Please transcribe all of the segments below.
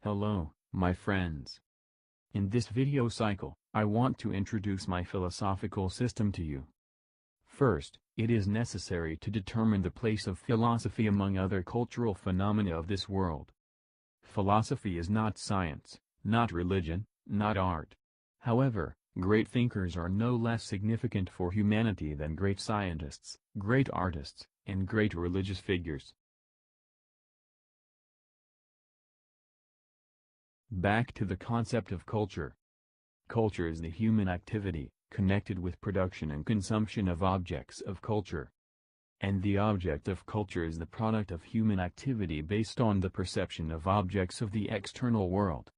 Hello, my friends. In this video cycle, I want to introduce my philosophical system to you. First, it is necessary to determine the place of philosophy among other cultural phenomena of this world. Philosophy is not science, not religion, not art. However, great thinkers are no less significant for humanity than great scientists, great artists, and great religious figures. Back to the concept of culture. Culture is the human activity, connected with production and consumption of objects of culture. And the object of culture is the product of human activity based on the perception of objects of the external world.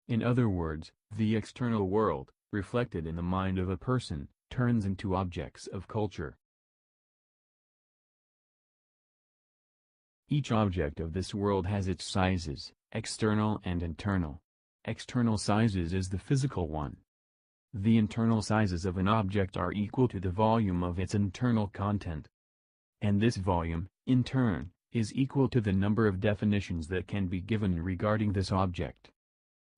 In other words, the external world, reflected in the mind of a person, turns into objects of culture. Each object of this world has its sizes, external and internal. External sizes is the physical one. The internal sizes of an object are equal to the volume of its internal content. And this volume, in turn, is equal to the number of definitions that can be given regarding this object.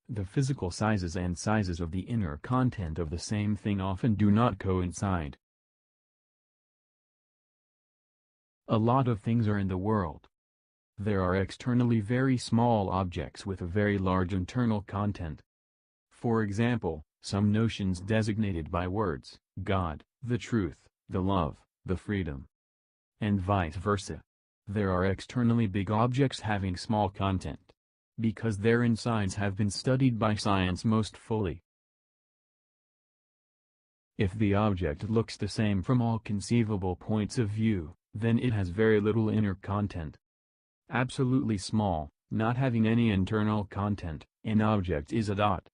The physical sizes and sizes of the inner content of the same thing often do not coincide. A lot of things are in the world. There are externally very small objects with a very large internal content. For example, some notions designated by words, God, the truth, the love, the freedom, and vice versa. There are externally big objects having small content, because their insides have been studied by science most fully. If the object looks the same from all conceivable points of view, then it has very little inner content. Absolutely small, not having any internal content, an object is a dot.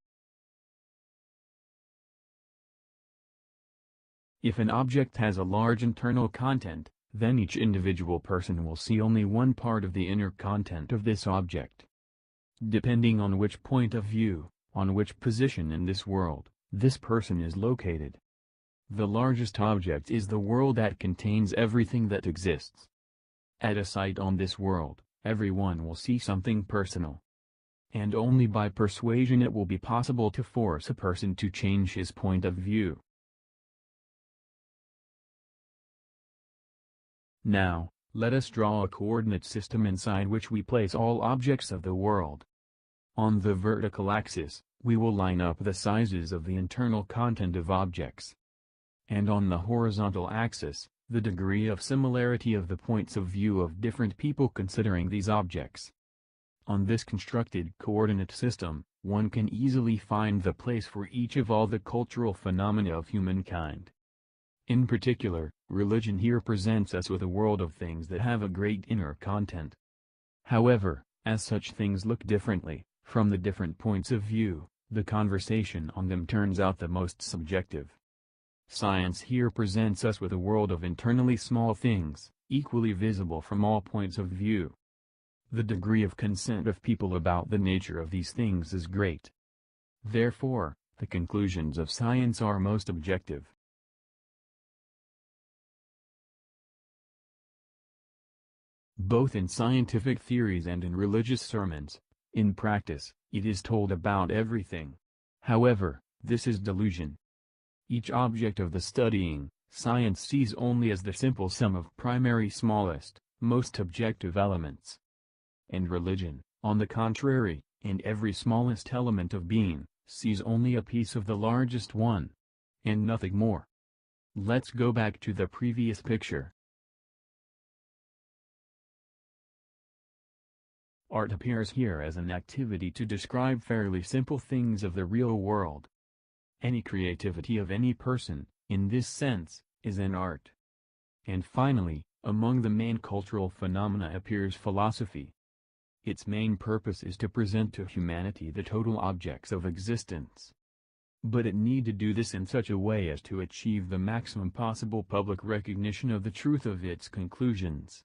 If an object has a large internal content, then each individual person will see only one part of the inner content of this object. Depending on which point of view, on which position in this world, this person is located. The largest object is the world that contains everything that exists. At a sight on this world, everyone will see something personal. And only by persuasion it will be possible to force a person to change his point of view. Now, let us draw a coordinate system inside which we place all objects of the world. On the vertical axis, we will line up the sizes of the internal content of objects. And on the horizontal axis, the degree of similarity of the points of view of different people considering these objects. On this constructed coordinate system, one can easily find the place for each of all the cultural phenomena of humankind. In particular, religion here presents us with a world of things that have a great inner content. However, as such things look differently, from the different points of view, the conversation on them turns out the most subjective. Science here presents us with a world of internally small things, equally visible from all points of view. The degree of consent of people about the nature of these things is great. Therefore, the conclusions of science are most objective. Both in scientific theories and in religious sermons, in practice, it is told about everything. However, this is delusion. Each object of the studying, science sees only as the simple sum of primary smallest, most objective elements. And religion, on the contrary, in every smallest element of being, sees only a piece of the largest one. And nothing more. Let's go back to the previous picture. Art appears here as an activity to describe fairly simple things of the real world. Any creativity of any person, in this sense, is an art. And finally, among the main cultural phenomena appears philosophy. Its main purpose is to present to humanity the total objects of existence. But it need to do this in such a way as to achieve the maximum possible public recognition of the truth of its conclusions.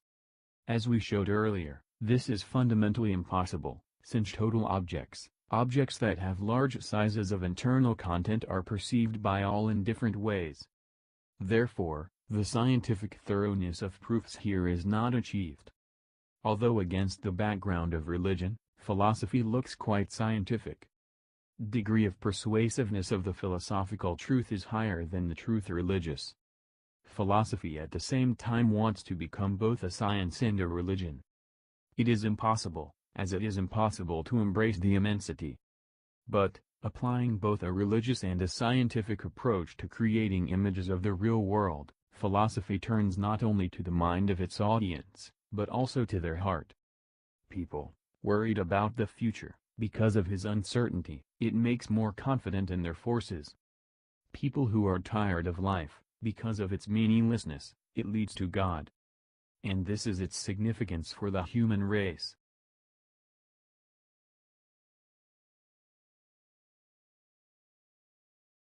As we showed earlier, this is fundamentally impossible, since total objects that have large sizes of internal content are perceived by all in different ways. Therefore, the scientific thoroughness of proofs here is not achieved. Although against the background of religion, Philosophy looks quite scientific. Degree of persuasiveness of the philosophical truth is higher than the truth religious. Philosophy at the same time wants to become both a science and a religion. It is impossible, as it is impossible to embrace the immensity. But, applying both a religious and a scientific approach to creating images of the real world, philosophy turns not only to the mind of its audience, but also to their heart. People, worried about the future, because of his uncertainty, it makes more confident in their forces. People who are tired of life, because of its meaninglessness, it leads to God. And this is its significance for the human race.